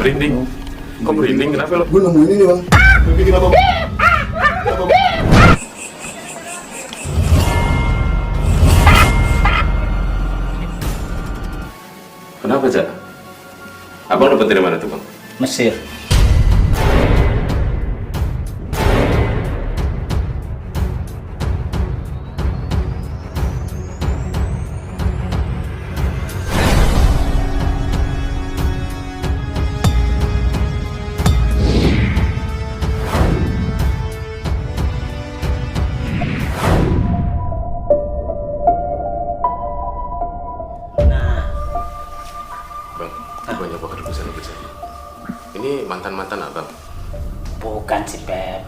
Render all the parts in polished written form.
Merinding. Kok merinding? Kenapa lo? Gue nemuin ini bang. Bikin apa? Kenapa, Cak? Abang dapat dari mana tuh, Bang? Mesir. Bang, banyak bakal rebus-rebus. Ini mantan-mantan abang. Bukan sih, Pep.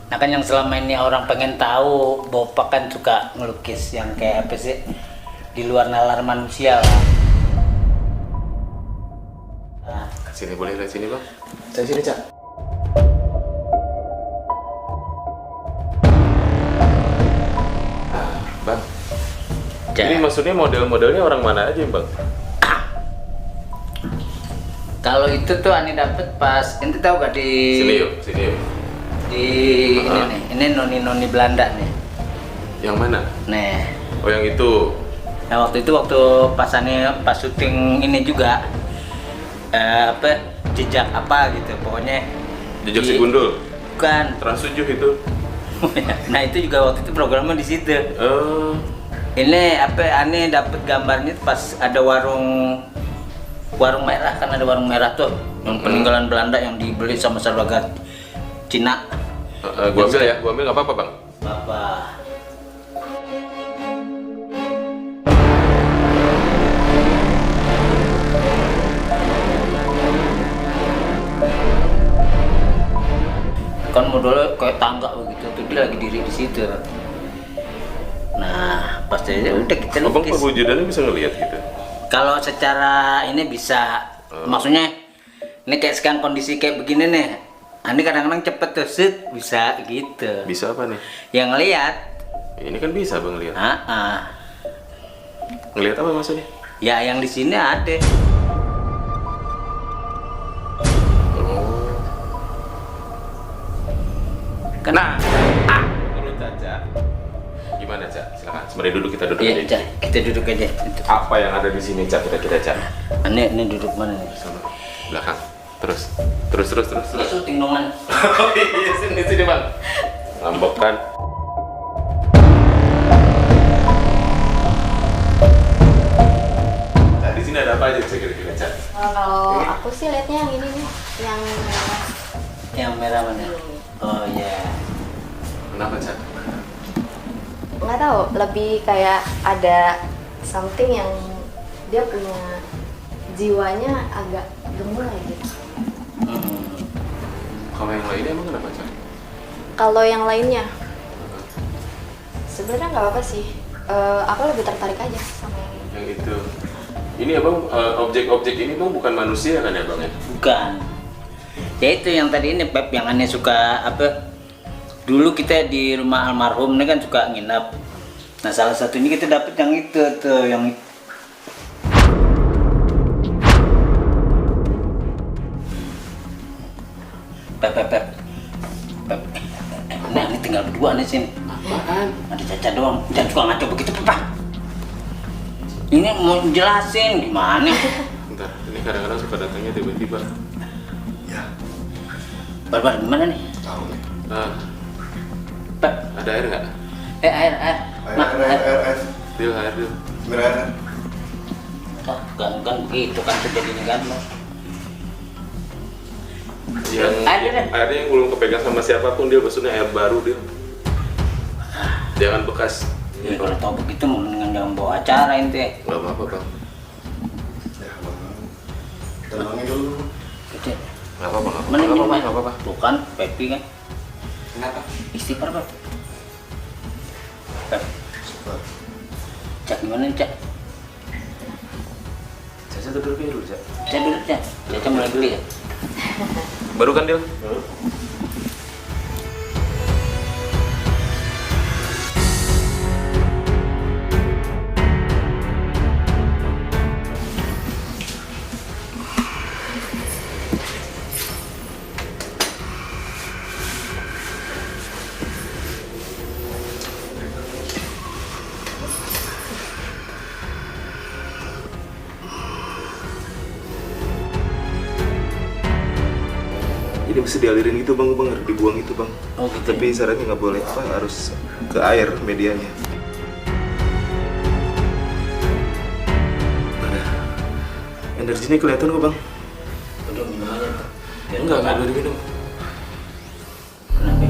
Nah kan yang selama ini orang pengen tahu, Bopak kan suka ngelukis yang kayak apa sih, di luar nalar manusia lah. Nah, Sini boleh lihat sini, Bang. Saya sini Cak. Bang, Ja- ini maksudnya model-modelnya orang mana aja, Bang? kalau itu tuh Ani dapet pas, ente tahu gak di Sini yuk, sini yuk. di ini nih, ini noni Belanda nih. Yang mana? Nih. Oh, yang itu. Nah waktu pas Ani pas syuting ini juga apa jejak apa gitu pokoknya. Jejak si Gundul. Bukan. Trans 7 itu. Nah itu juga waktu itu programnya di situ. Oh. Ini apa aneh dapet gambarnya pas ada warung merah, kan ada warung merah tuh yang peninggalan Belanda yang dibeli sama saudagar Cina. Gua ambil ya, gua ambil nggak apa-apa, Bang. Bapak. Kan modalnya kayak tangga begitu, tuh dia lagi diri di situ. Nah, pas aja udah kita Abang lukis. perwujudannya bisa ngelihat gitu. Kalau secara ini bisa, maksudnya ini kayak sekarang kondisi kayak begini nih. Ini kadang-kadang cepet tuh, set, bisa gitu. Bisa apa nih? Yang lihat, Ini kan bisa, Bang, lihat. Ngelihat apa maksudnya? ya yang di sini ada. Oh. Kena. Menurut Caca, gimana, Cak? Silakan. Mari duduk, kita duduk Iya, aja. Cak, kita duduk aja. Apa yang ada di sini, Cak? Kira-kira, Cak? Ini duduk mana nih? Sama. Belakang. Terus. Ini syuting dongan. Oh iya, sini, Bang. Ngambek kan? Nah, di sini ada apa aja bisa kira-kira, Cak? Kalau aku sih liatnya yang ini nih, yang merah. Yang merah mana? Oh iya. Kenapa, Cak? Nggak tahu, lebih kayak ada something yang dia punya jiwanya agak gemulai gitu. Kalau yang lainnya emang kenapa, Cak? Kalau yang lainnya, sebenarnya nggak apa-apa sih. Aku lebih tertarik aja sama yang ini. Yang itu. Ini abang, objek-objek ini bang bukan manusia kan ya, Bang ya? Bukan. Ya itu yang tadi ini Pep, yang aneh suka apa? Dulu kita di rumah almarhum ini kan suka nginep. Nah salah satunya kita dapet yang itu tuh, yang Pep. Nah ini tinggal berdua nih sini. Apaan? Ada Caca doang. Jangan suka ngaco begitu, Papa. Ini mau jelasin gimana? Bentar, ini kadang-kadang suka datangnya tiba-tiba. Ya. Barbar gimana nih? Tahu nih. Nah, Pep. ada air nggak? Air. Nah, Air. Dil, air dil. Merah. Oh, kan begitu kan terjadinya kan. Yang Air. airnya yang belum kepegang sama siapapun, dia maksudnya air baru, dia. Jangan bekas. Ya kalau tahu begitu mendingan jangan bawa acara ente. Nggak apa-apa, Bang. Ya bang. Tenangin dulu. Gitu. Nggak apa-apa, nggak Mana apa-apa, ini, nggak apa-apa. Tuh kan, Pepi kan. Kenapa? Istighfar, Pep. Pep, Super. Cak gimana nih, Cak? Caca duduk dulu, Cak. Cak dulu, Cak. Caca mulai dulu ya. Baru kan, Dil? Jadi bisa dialirin gitu bang, harus dibuang gitu bang. Oh gitu. Tapi syaratnya nggak boleh harus ke air medianya. Energinya kelihatan kok bang. Udah minum aja tuh. Enggak boleh diminum. Kenapa?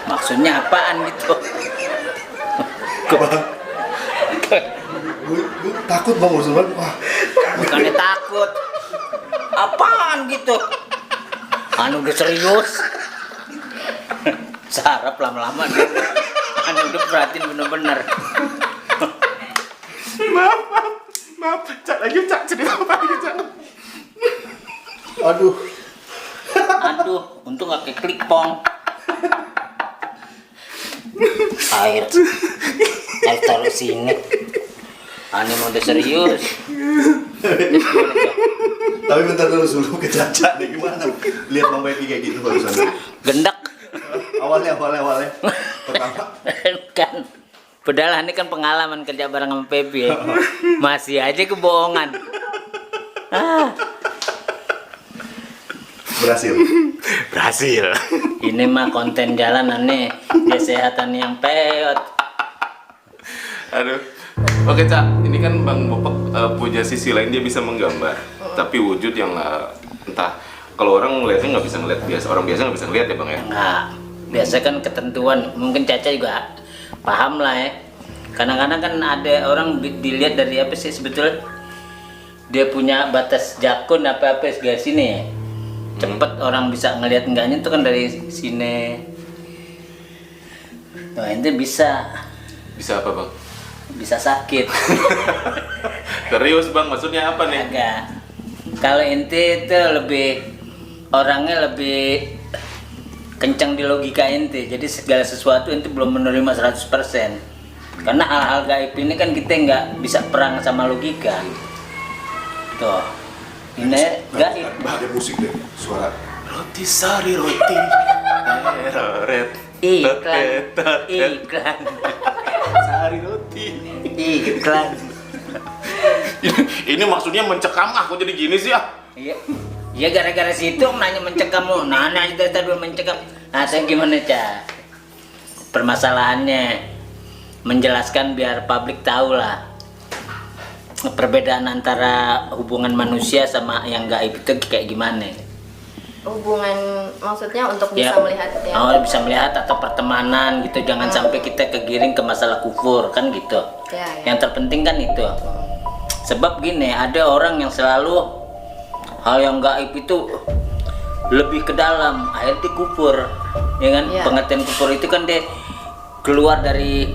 Maksudnya apaan gitu? Gue takut bang urusan. Wah, Bukannya takut. Apaan gitu? Anu udah serius. Sarap lama-lama dia. Anu udah perhatiin bener-bener. Maaf, Cak lagi Cak cerita apa lagi Cak? aduh. Aduh, untung gak klik pong. Air taruh sini. Anu udah serius. Tapi bentar dulu sebelum ke Caca nih gimana? Lihat Bang Pepi kayak gitu barusan. Gendak. Awalnya. Pertama. Kan. Padahal ini kan pengalaman kerja bareng sama Pepi ya. Masih aja kebohongan. Berhasil. Ini mah konten jalanan nih. Kesehatan yang peot. Aduh. Oke Cak, ini kan Bang Bopak punya sisi lain, dia bisa menggambar. Tapi wujud yang entah, kalau orang ngeliatnya nggak bisa ngeliat biasa, orang biasa nggak bisa ngeliat ya Bang ya? Enggak. Biasa kan ketentuan. Mungkin Caca juga paham lah ya. Kadang-kadang kan ada orang dilihat dari apa sih sebetulnya, dia punya batas jakun apa-apa segala sini ya. Cepet orang bisa ngelihat enggaknya itu kan dari sini. Nah itu bisa Bisa apa Bang? bisa sakit. Serius Bang, maksudnya apa nih? Agak. Kalau inti itu lebih orangnya lebih kencang di logika inti. Jadi segala sesuatu inti belum menerima 100%. Karena hal-hal gaib ini kan kita nggak bisa perang sama logika. Tuh. Ini gaib. Ada musik deh, suara. Roti sari roti. Red. Iklan. Sari roti. Iklan. Ini maksudnya mencekam aku jadi gini sih ah. Iya. Ya gara-gara situ nanya mencekam lu. Nah, itu tadi mencekam. Nah, saya gimana, Cak? Permasalahannya menjelaskan biar publik tahu lah perbedaan antara hubungan manusia sama yang gaib itu kayak gimana. Hubungan maksudnya untuk bisa melihat ya. Oh, bisa melihat atau pertemanan gitu. Jangan sampai kita kegiring ke masalah kufur kan gitu. Ya. Yang terpenting kan itu. Sebab gini, ada orang yang selalu hal yang gaib itu lebih ke dalam, akhirnya kufur. Ya kan? Ya. Pengertian kufur itu kan dia keluar dari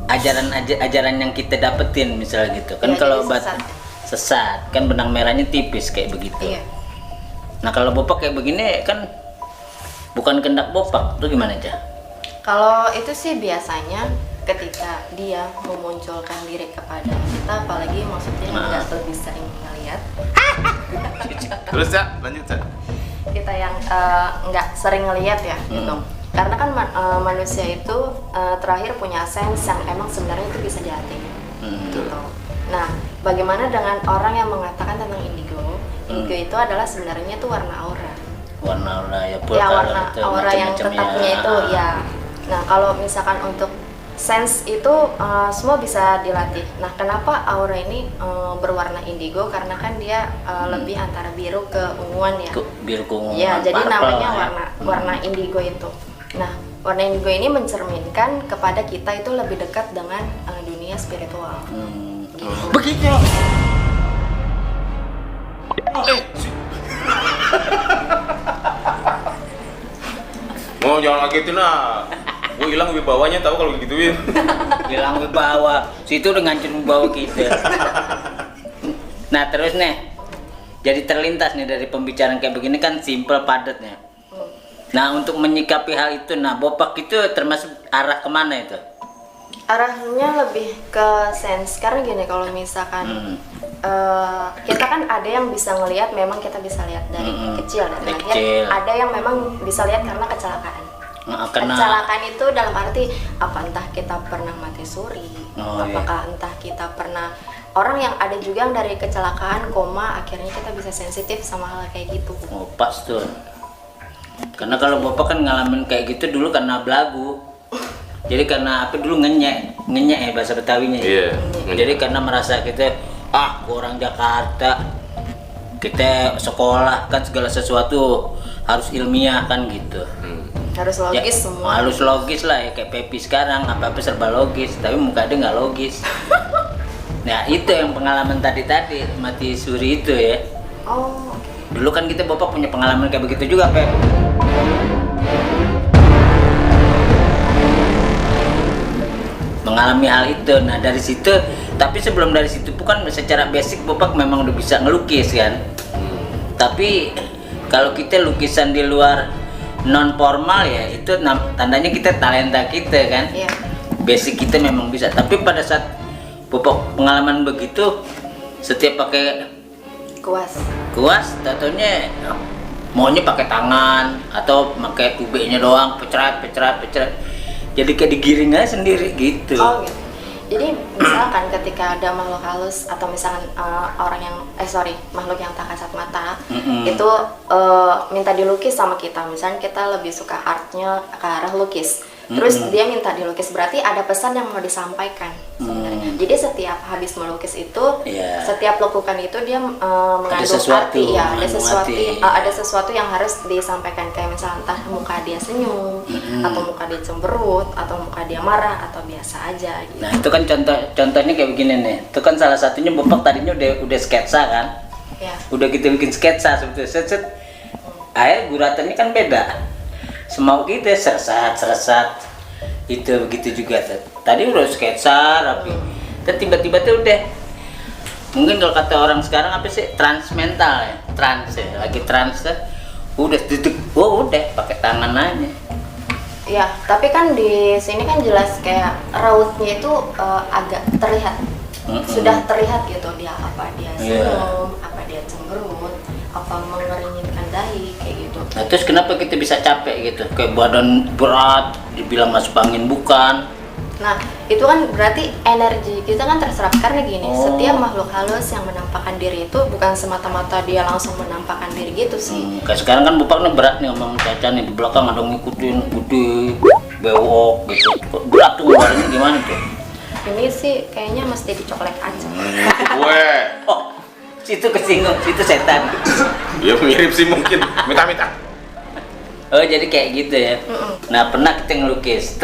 ajaran yang kita dapetin misalnya gitu. Kan Ya, kalau jadi sesat kan benang merahnya tipis kayak begitu. Iya. Nah, kalau Bopak kayak begini kan bukan kehendak Bopak, itu gimana aja? Kalau itu sih biasanya ketika dia memunculkan diri kepada kita, apalagi maksudnya nggak lebih sering ngelihat. Terus Cak, lanjut Cak. Kita yang nggak sering ngelihat ya gitu. Karena kan manusia itu terakhir punya sense yang emang sebenarnya itu bisa diartiin. Gitu. Nah, bagaimana dengan orang yang mengatakan tentang indigo? Indigo itu adalah sebenarnya itu warna aura. Warna aura ya, Ya, warna itu, aura yang macam-macam tetapnya itu ya. Nah, kalau misalkan untuk sense itu semua bisa dilatih. Nah, kenapa aura ini berwarna indigo? Karena kan dia lebih antara biru ke unguan ya. Biru keunguan. Ya, jadi purple namanya ya. warna indigo itu. Nah, warna indigo ini mencerminkan kepada kita itu lebih dekat dengan dunia spiritual. Begitu. Mau jangan ngagetin ah. Gue hilang wibawanya tahu kalau gituin. Hilang wibawa. Situ udah ngancur wibawa kita. Nah, terus nih. Jadi terlintas nih dari pembicaraan kayak begini kan simple padatnya. Nah, untuk menyikapi hal itu, nah Bopak itu termasuk arah kemana itu? Arahnya lebih ke sense. Karena gini, kalau misalkan kita kan ada yang bisa ngelihat, memang kita bisa lihat dari kecil, dari lahir. kecil. Ada yang memang bisa lihat karena kecelakaan. Karena Kecelakaan itu dalam arti apa, entah kita pernah mati suri, Oh, apakah entah kita pernah, orang yang ada juga yang dari kecelakaan koma, akhirnya kita bisa sensitif sama hal kayak gitu. oh, pas tuh. Karena kalau bapak kan ngalamin kayak gitu dulu karena belagu. Jadi karena apa dulu ngenyek ya bahasa Betawinya. Iya. Jadi karena merasa kita orang Jakarta, kita sekolah kan segala sesuatu harus ilmiah kan gitu. Harus logis Ya, semua. harus logis lah ya, kayak Pepi sekarang apa-apa serba logis, tapi muka dia nggak logis. Nah itu yang pengalaman tadi mati suri itu ya. Oh, oke. Dulu kan kita bapak punya pengalaman kayak begitu juga Pep. Mengalami hal itu. Nah dari situ, tapi sebelum dari situ bukan secara basic bapak memang udah bisa ngelukis kan. Tapi kalau kita lukisan di luar non formal ya itu tandanya kita talenta kita kan. Iya. Basic kita memang bisa. Tapi pada saat bapak pengalaman begitu, setiap pakai kuas, tatonya maunya pakai tangan atau pakai tubenya doang, pecret. Jadi kayak digiring aja sendiri gitu. Oh gitu. Jadi misalkan ketika ada makhluk halus atau misalkan makhluk yang tak kasat mata itu minta dilukis sama kita, misalnya kita lebih suka artnya ke arah lukis. Terus dia minta dilukis, berarti ada pesan yang mau disampaikan sebenarnya. Jadi setiap habis melukis itu, setiap lekukan itu dia mengandung sesuatu, arti, ya, ada mengandung sesuatu yang harus disampaikan, kayak misalnya entah muka dia senyum, atau muka dia cemberut, atau muka dia marah, atau biasa aja. Gitu. Nah itu kan contohnya kayak begini nih. Itu kan salah satunya bapak tadinya udah sketsa kan. Ya. Udah kita bikin sketsa sebetulnya. Set. Akhirnya guratannya kan beda. Semau kita seresat itu begitu juga. Tadi udah sketsa rapi. Dan tiba-tiba tuh udah, mungkin kalau kata orang sekarang apa sih, transmental ya, lagi trans udah duduk, udah pakai tangan aja. Ya, tapi kan di sini kan jelas kayak rautnya itu agak terlihat, sudah terlihat gitu dia, apa dia senyum, apa dia cemberut, apa mengeringitkan dahi kayak gitu. Nah terus kenapa kita bisa capek gitu, kayak badan berat, dibilang masuk angin bukan? Nah itu kan berarti energi kita kan terserap, karena gini, setiap makhluk halus yang menampakkan diri itu bukan semata-mata dia langsung menampakkan diri gitu sih. Kayak sekarang kan bapak nih berat nih ngomong Caca nih, di belakang ada ngikutin putih, bewok gitu. Berat tuh ngeluarinnya gimana tuh? Ini sih kayaknya mesti dicoklek aja. Gue. Oh, situ kesinggung, situ setan. Ya mirip sih mungkin. Minta. Oh jadi kayak gitu ya. Nah pernah kita ngelukis,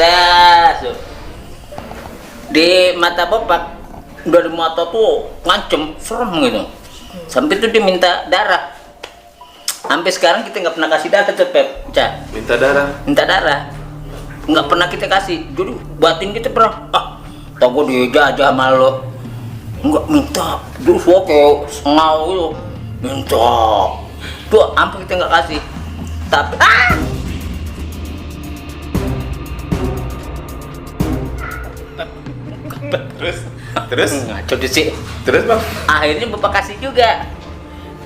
di mata bapak, dari mata tuh ngancem, serem gitu. Sampai tuh dia minta darah. Sampai sekarang kita nggak pernah kasih darah tuh Pep, Ca. Minta darah. Nggak pernah kita kasih. Jadi batin kita pernah, tau gue dijajah sama lo. Nggak minta, terus kayak sengau gitu. Minta. Tuh, sampai kita nggak kasih. Tapi Terus? ngaco deh sih. Terus bang? Akhirnya bapak kasih juga.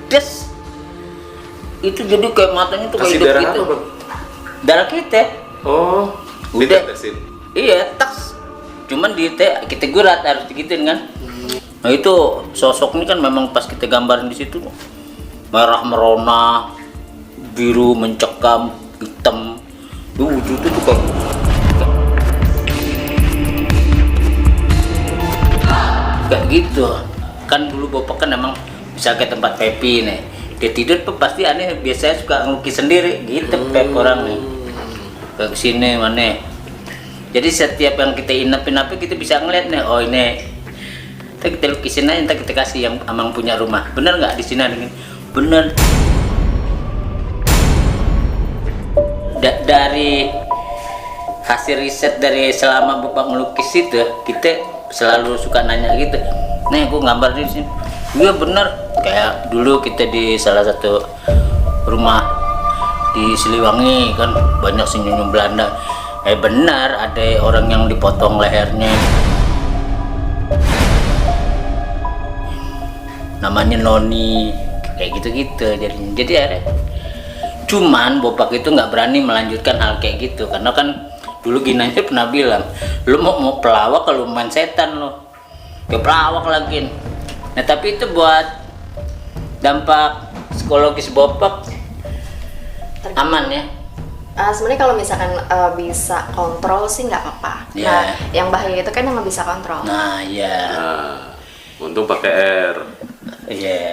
Des. Itu jadi kayak matanya tuh kayak Kasih hidup darah gitu. apa bang? Darah kita. Oh, Udah. ditetesin. Iya, tas. Cuman kita gurat harus digituin kan. Nah itu sosok ini kan memang pas kita gambarin di situ merah merona, biru mencekam, hitam. Wujudnya tuh kayak gitu. Kan dulu bapak kan emang bisa ke tempat Pepi nih. Dia tidur tuh pasti aneh, biasanya suka ngelukis sendiri gitu Pep orang nih. Ke sini mana. Jadi setiap yang kita inapin kita bisa ngeliat nih, oh ini kita lukisin aja, kita kasih yang amang punya rumah. Bener nggak di sini ada gini? Bener. Dari hasil riset dari selama bapak melukis itu, kita selalu suka nanya gitu. Nih aku gambar di sini. Iya bener. Kayak dulu kita di salah satu rumah di Siliwangi kan banyak senyum Belanda. Benar ada orang yang dipotong lehernya. namanya Noni kayak gitu-gitu. Jadi akhirnya cuman Bopak itu nggak berani melanjutkan hal kayak gitu karena kan dulu Ginanjar pernah bilang, lu mau pelawak kalau main setan lo, ya pelawak lagi. Nah tapi itu buat dampak psikologis Bopak aman ya. Sebenarnya kalau misalkan bisa kontrol sih nggak apa-apa. Ya. Nah, yang bahaya itu kan yang nggak bisa kontrol. Nah ya, Nah, untung pakai R. iya.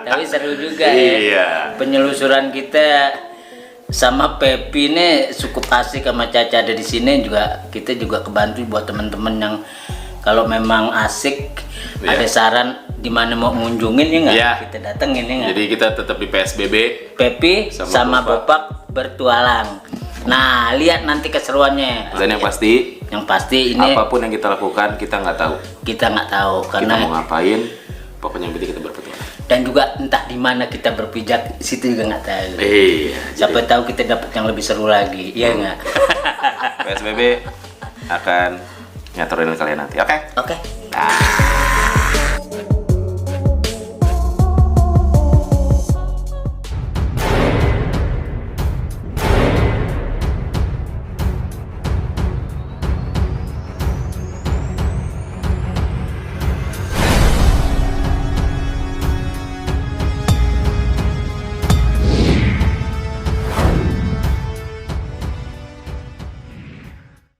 Tapi seru juga ya. Iya. Penyelusuran kita sama Pepi ini cukup asik, sama Caca ada di sini juga, kita juga kebantu buat teman-teman yang kalau memang asik Iya. ada saran di mana mau ngunjungin ya nggak, Iya. kita datengin ya nggak. Jadi kita tetap di PSBB. Pepi Sama sama Bopak. Bopak bertualang. Nah lihat nanti keseruannya. Dan yang pasti, ini apapun yang kita lakukan kita nggak tahu. kita nggak tahu Kita karena mau ngapain, pokoknya yang penting kita berpetualang. dan juga entah di mana kita berpijak, situ juga nggak tahu. Iya. Siapa tahu kita dapat yang lebih seru lagi, iya nggak? PSBB akan nyatorin kalian nanti. Oke? Oke.